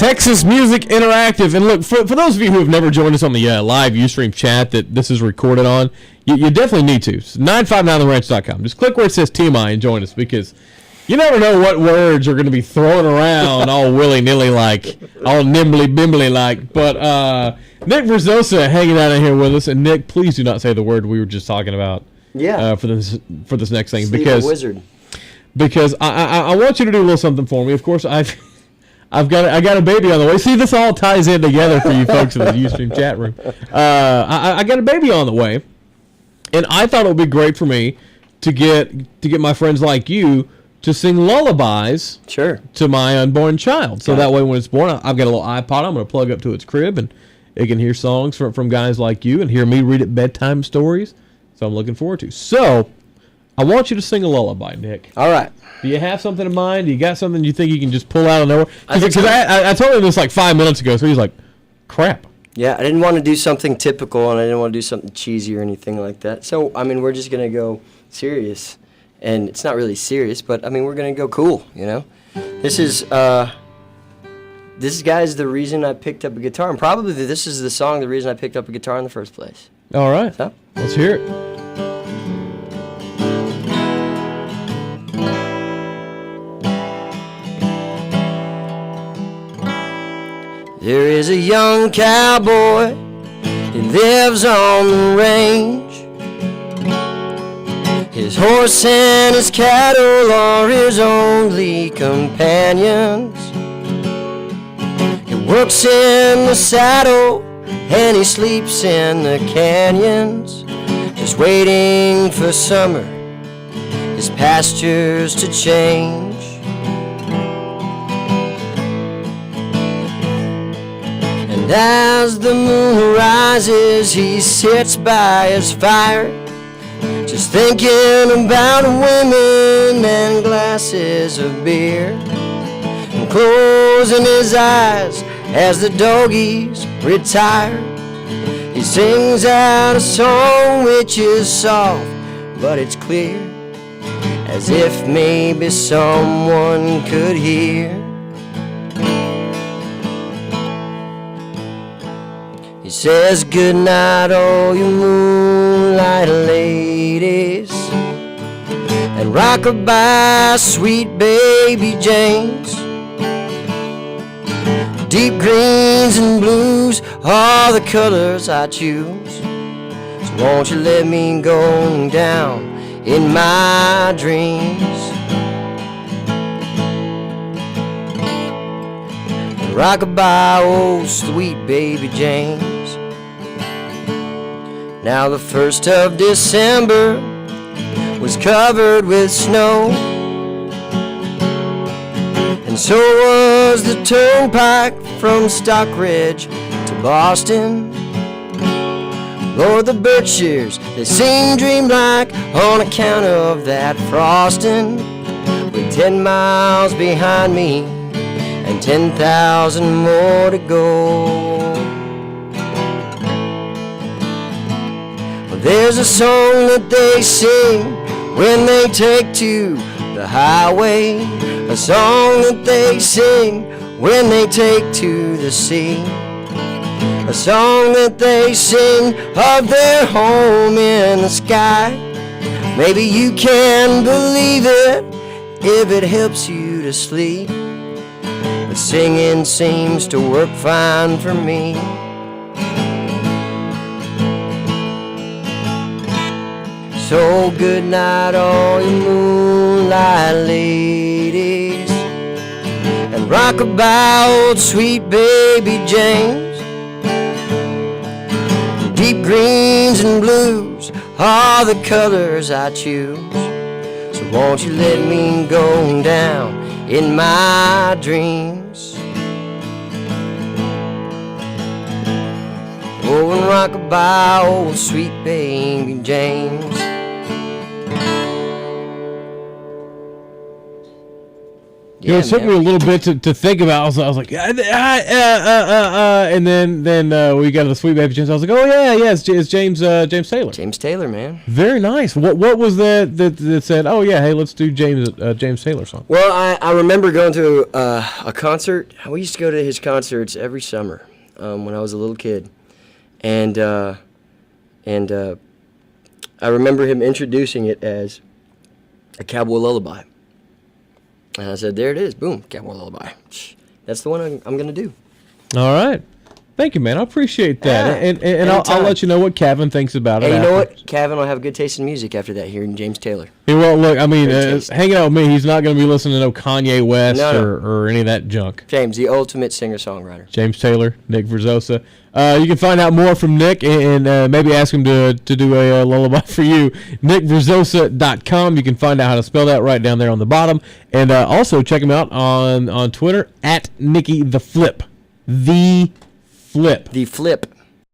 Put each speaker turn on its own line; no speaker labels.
Texas Music Interactive. And look, for those of you who have never joined us on the live Ustream chat that this is recorded on, you definitely need to. 959theranch.com. Just click where it says TMI and join us, because you never know what words are going to be thrown around all willy-nilly like, all nimbly-bimbly like. But Nick Verzosa hanging out in here with us. And Nick, please do not say the word we were just talking about.
Yeah.
For this next thing,
Sleep
because
a wizard.
Because I want you to do a little something for me. Of course, I got a baby on the way. See, this all ties in together for you folks in the Ustream chat room. I got a baby on the way, and I thought it would be great for me to get my friends like you to sing lullabies to my unborn child. So that way, when it's born, I've got a little iPod I'm going to plug up to its crib, and it can hear songs from guys like you and hear me read it bedtime stories. So I'm looking forward to. So I want you to sing a lullaby, Nick.
All right.
Do you have something in mind? Do you got something you think you can just pull out of nowhere? Because I told him this like 5 minutes ago, so he's like, crap.
Yeah, I didn't want to do something typical, and I didn't want to do something cheesy or anything like that. So, I mean, we're just going to go serious. And it's not really serious, but, I mean, we're going to go cool, you know? This guy's the reason I picked up a guitar, and probably this is the song, the reason I picked up a guitar in the first place.
All right.
So?
Let's hear it.
There is a young cowboy, he lives on the range. His horse and his cattle are his only companions. He works in the saddle and he sleeps in the canyons, just waiting for summer, his pastures to change. And as the moon rises, he sits by his fire, just thinking about women and glasses of beer, and closing his eyes as the doggies retire. He sings out a song which is soft, but it's clear, as if maybe someone could hear. He says, good night, all you moonlight ladies, and rockabye, sweet baby James. Deep greens and blues are the colors I choose, so won't you let me go down in my dreams. And rockabye, oh sweet baby James. Now the 1st of December was covered with snow, and so was the turnpike from Stockridge to Boston. Lord, the Berkshires, they seem dreamlike on account of that frosting. With 10 miles behind me and 10,000 more to go. There's a song that they sing when they take to the highway, a song that they sing when they take to the sea, a song that they sing of their home in the sky. Maybe you can believe it if it helps you to sleep, but singing seems to work fine for me. So good night, all you moonlight ladies, and rockabye, old sweet baby James. Deep greens and blues are the colors I choose, so won't you let me go down in my dreams. Oh, and rockabye, old sweet baby James.
You know, it took me a little bit to think about. I was like, and then we got to the Sweet Baby James. I was like, oh yeah, it's James Taylor.
James Taylor, man.
Very nice. What was that said? Oh yeah, hey, let's do James Taylor song.
Well, I remember going to a concert. We used to go to his concerts every summer when I was a little kid, and I remember him introducing it as a Cowboy Lullaby. And I said, there it is. Boom, Cowboy Lullaby. That's the one I'm going to do.
All right. Thank you, man. I appreciate that.
Yeah,
and I'll let you know what Kevin thinks about it.
And you know what? Kevin will have good taste in music after that, hearing James Taylor.
He will. Look, I mean, hanging out with me, he's not going to be listening to no Kanye West or any of that junk.
James, the ultimate singer-songwriter.
James Taylor, Nick Verzosa. You can find out more from Nick and maybe ask him to do a lullaby for you. NickVerzosa.com. You can find out how to spell that right down there on the bottom. And also check him out on Twitter at Nicky the Flip. The Flip.
The Flip.